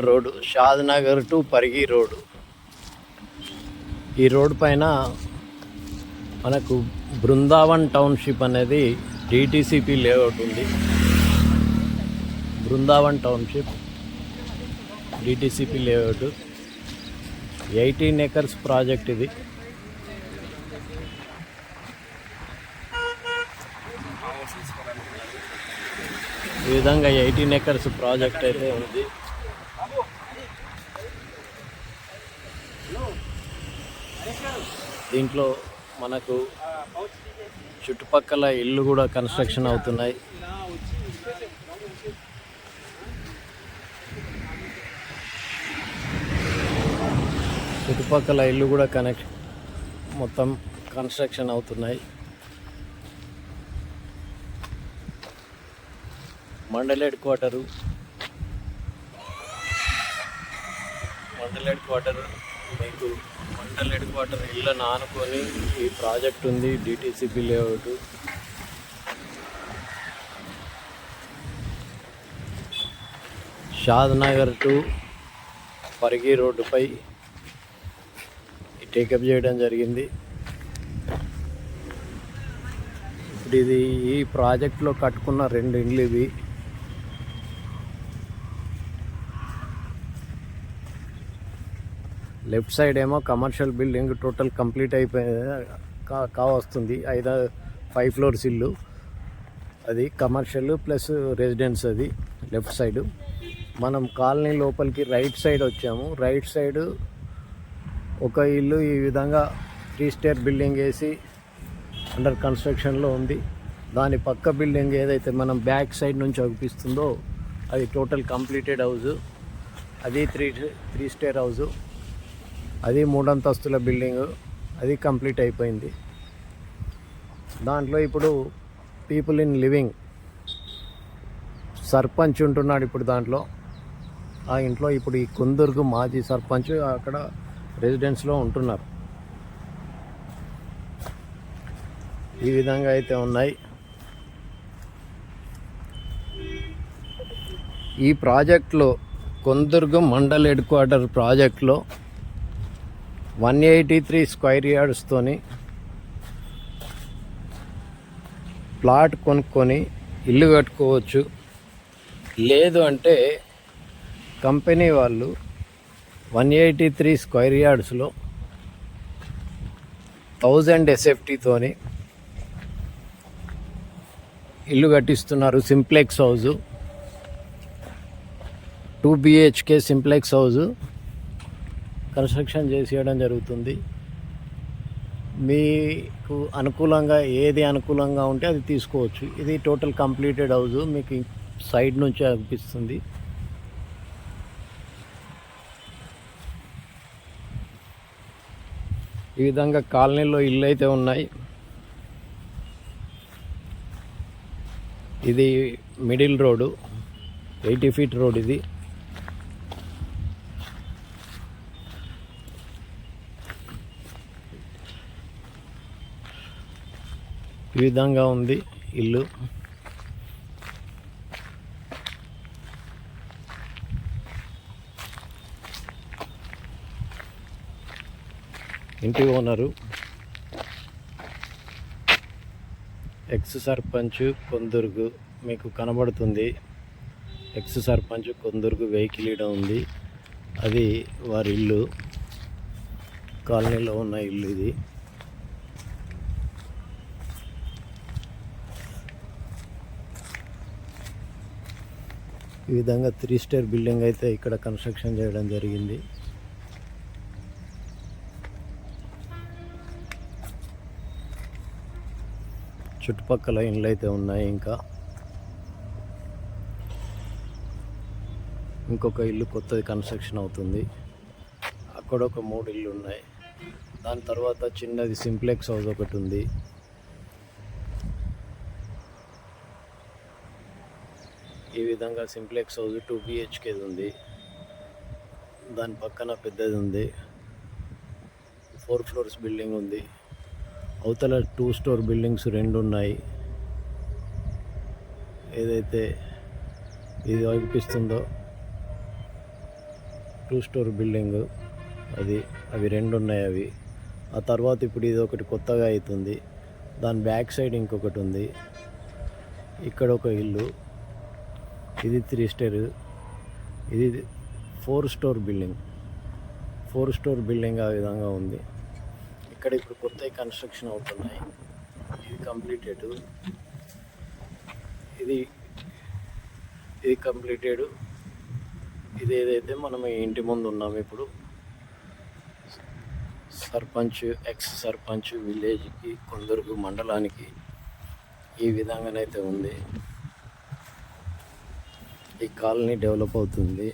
Road Shadnagar to Parigi road. ఈ road పైన మనకు బృందావన్ టౌన్షిప్ అనేది డిటిసిపి లేఅవుట్ ఉంది. Brindavan township DTCP layout 18 acres project ఇది. ఈ విధంగా 18 acres ప్రాజెక్ట్ అయితే ఉంది. దీంట్లో మనకు చుట్టుపక్కల ఇల్లు కూడా కన్స్ట్రక్షన్ అవుతున్నాయి. చుట్టుపక్కల ఇల్లు కూడా మొత్తం కన్స్ట్రక్షన్ అవుతున్నాయి. మండల్ హెడ్ క్వార్టరు మీకు మండల్ హెడ్ క్వార్టర్ ఇళ్ళను ఆనుకొని ఈ ప్రాజెక్ట్ ఉంది. DTCP layout. Shadnagar to Parigi రోడ్డుపై టేకప్ చేయడం జరిగింది. ఇప్పుడు ఇది ఈ ప్రాజెక్ట్లో కట్టుకున్న 2 ఇండ్లు ఇవి. లెఫ్ట్ సైడ్ ఏమో కమర్షియల్ బిల్డింగ్ టోటల్ కంప్లీట్ వస్తుంది. 5 floors ఇల్లు. అది కమర్షియల్ ప్లస్ రెసిడెన్స్. అది లెఫ్ట్ సైడ్. మనం కాలనీ లోపలికి రైట్ సైడ్ వచ్చాము. రైట్ సైడ్ ఒక ఇల్లు ఈ విధంగా 3 స్టేర్ బిల్డింగ్ వేసి అండర్ కన్స్ట్రక్షన్లో ఉంది. దాని పక్క బిల్డింగ్ ఏదైతే మనం బ్యాక్ సైడ్ నుంచి అనిపిస్తుందో అది టోటల్ కంప్లీటెడ్ హౌస్. అది 3 స్టేర్ హౌస్. అది 3 అంతస్తుల బిల్డింగ్. అది కంప్లీట్ అయిపోయింది. దాంట్లో ఇప్పుడు పీపుల్ ఇన్ లివింగ్ సర్పంచ్ ఉంటున్నాడు ఇప్పుడు దాంట్లో. ఆ ఇంట్లో ఇప్పుడు ఈ కొందరుకు మాజీ సర్పంచ్ అక్కడ రెసిడెన్స్లో ఉంటున్నారు. ఈ విధంగా అయితే ఉన్నాయి. ఈ ప్రాజెక్ట్లో కొందుర్గం మండల్ హెడ్ క్వార్టర్ ప్రాజెక్ట్లో 183 స్క్వేర్ యార్డ్స్తోని ప్లాట్ కొనుక్కొని ఇల్లు కట్టుకోవచ్చు. లేదు అంటే కంపెనీ వాళ్ళు 183 స్క్వేర్ యార్డ్స్లో 1000 SFTతోని ఇల్లు కట్టిస్తున్నారు. Simplex house, 2 BHK simplex house construction చేసేయడం జరుగుతుంది. మీకు అనుకూలంగా ఏది అనుకూలంగా ఉంటే అది తీసుకోవచ్చు. ఇది టోటల్ కంప్లీటెడ్ హౌజు. మీకు సైడ్ నుంచి అనిపిస్తుంది. ఈ విధంగా కాలనీలో ఇల్లు అయితే ఉన్నాయి. ఇది మిడిల్ రోడ్డు, 80 feet రోడ్. ఇది ఈ విధంగా ఉంది ఇల్లు. ఇంటి ఓనరు ఎక్స్ సర్పంచ్ కొందుర్గు మీకు కనబడుతుంది. ఎక్స్ సర్పంచ్ కొందుర్గు వెహికల్ ఇడ ఉంది. అది వారి ఇల్లు, కాలనీలో ఉన్న ఇల్లు ఇది. ఈ విధంగా 3 స్టేర్ బిల్డింగ్ అయితే ఇక్కడ కన్స్ట్రక్షన్ చేయడం జరిగింది. చుట్టుపక్కల ఇండ్లు అయితే ఉన్నాయి. ఇంకొక ఇల్లు కొత్తది కన్స్ట్రక్షన్ అవుతుంది. అక్కడ ఒక 3 ఇల్లు ఉన్నాయి. దాని తర్వాత చిన్నది సింప్లెక్స్ హౌస్ ఒకటి ఉంది. ఈ విధంగా సింప్లెక్స్ హౌస్ 2 BHK ఉంది. దాని పక్కన పెద్దది ఉంది. 4 floors బిల్డింగ్ ఉంది. అవతల 2 store బిల్డింగ్స్ 2 ఉన్నాయి. ఏదైతే ఇది అనిపిస్తుందో 2 స్టోర్ బిల్డింగ్ అది. అవి 2 ఉన్నాయి అవి. ఆ తర్వాత ఇప్పుడు ఇది ఒకటి కొత్తగా అవుతుంది. దాని బ్యాక్ సైడ్ ఇంకొకటి ఉంది. ఇక్కడ ఒక ఇల్లు, ఇది 3 స్టోర్, ఇది 4 స్టోర్ బిల్డింగ్. 4 స్టోర్ బిల్డింగ్ ఆ విధంగా ఉంది. ఇక్కడ ఇప్పుడు కొత్త కన్స్ట్రక్షన్ అవుతున్నాయి. ఇది కంప్లీటెడ్, ఇది కంప్లీటెడ్. ఇది ఏదైతే మనం ఈ ఇంటి ముందు ఉన్నాము ఇప్పుడు, సర్పంచ్ ఎక్స్ సర్పంచ్ విలేజ్కి కొందరుకు మండలానికి ఈ విధంగానైతే ఉంది. ఈ కాలనీ డెవలప్ అవుతుంది.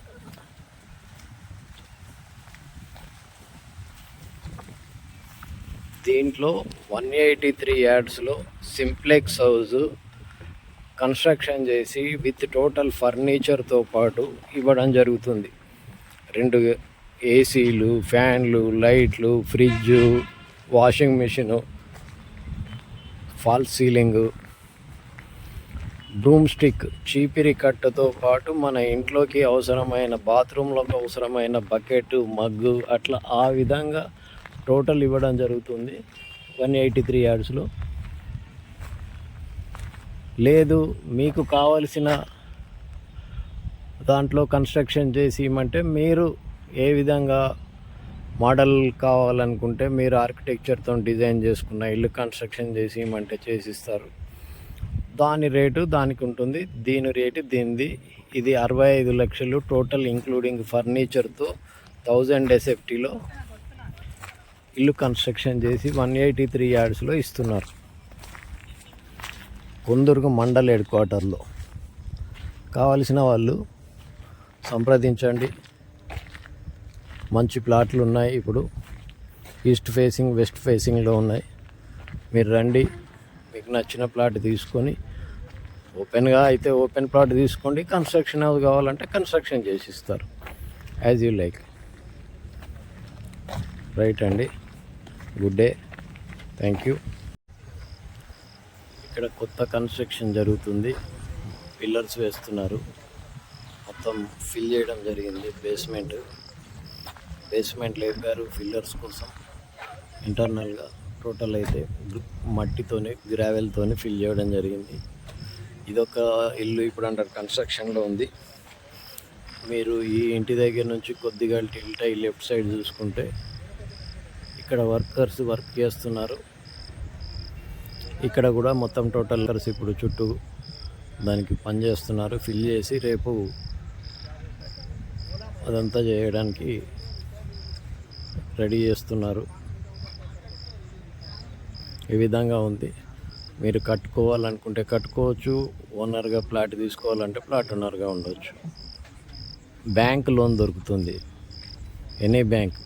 దీంట్లో 183 యార్డ్స్లో సింప్లెక్స్ హౌస్ కన్స్ట్రక్షన్ చేసి విత్ టోటల్ ఫర్నిచర్తో పాటు ఇవ్వడం జరుగుతుంది. 2 ఏసీలు, ఫ్యాన్లు, లైట్లు, fridge, washing machine, fall ceiling, broom stick, చీపిరి కట్టతో పాటు మన ఇంట్లోకి అవసరమైన బాత్రూంలోకి అవసరమైన బకెట్, మగ్గు, అట్లా ఆ విధంగా టోటల్ ఇవ్వడం జరుగుతుంది 183 యార్డ్స్లో. లేదు మీకు కావలసిన దాంట్లో కన్స్ట్రక్షన్ చేసి ఇవ్వమంటే మీరు ఏ విధంగా మోడల్ కావాలనుకుంటే మీరు ఆర్కిటెక్చర్తో డిజైన్ చేసుకున్న ఇల్లు కన్స్ట్రక్షన్ చేసి ఇవ్వమంటే చేసిస్తారు. దాని రేటు దానికి ఉంటుంది, దీని రేటు దీనిది. ఇది 65 లక్షలు టోటల్ ఇంక్లూడింగ్ ఫర్నిచర్తో 1000 SFTలో ఇల్లు కన్స్ట్రక్షన్ చేసి 183 యార్డ్స్లో ఇస్తున్నారు. కొందరుకు మండల్ హెడ్ క్వార్టర్లో. కావలసిన వాళ్ళు సంప్రదించండి. మంచి ప్లాట్లు ఉన్నాయి. ఇప్పుడు ఈస్ట్ ఫేసింగ్, వెస్ట్ ఫేసింగ్లో ఉన్నాయి. మీరు రండి, మీకు నచ్చిన ప్లాట్ తీసుకొని, ఓపెన్గా అయితే ఓపెన్ ప్లాట్ తీసుకోండి, కన్స్ట్రక్షన్ హౌస్ కావాలంటే కన్స్ట్రక్షన్ చేసి ఇస్తారు. As you like. రైట్ అండి, గుడ్ డే, థ్యాంక్ యూ. ఇక్కడ కొత్త కన్స్ట్రక్షన్ జరుగుతుంది. పిల్లర్స్ వేస్తున్నారు. మొత్తం ఫిల్ చేయడం జరిగింది. బేస్మెంట్ లేపారు పిల్లర్స్ కోసం. ఇంటర్నల్గా టోటల్ అయితే మట్టితోని, గ్రావెల్తోని ఫిల్ చేయడం జరిగింది. ఇదొక ఇల్లు ఇప్పుడు అండర్ కన్స్ట్రక్షన్లో ఉంది. మీరు ఈ ఇంటి దగ్గర నుంచి కొద్దిగా టిల్ట్ అయ్యి లెఫ్ట్ సైడ్ చూసుకుంటే ఇక్కడ వర్కర్స్ వర్క్ చేస్తున్నారు. ఇక్కడ కూడా మొత్తం టోటల్ వర్కర్స్ ఇప్పుడు చుట్టూ దానికి పని చేస్తున్నారు. ఫిల్ చేసి రేపు అదంతా చేయడానికి రెడీ చేస్తున్నారు. ఈ విధంగా ఉంది. మీరు కట్టుకోవాలనుకుంటే కట్టుకోవచ్చు, ఓనర్గా ప్లాట్ తీసుకోవాలంటే ప్లాట్ ఓనర్గా ఉండవచ్చు. బ్యాంక్ లోన్ దొరుకుతుంది, ఎనీ బ్యాంక్.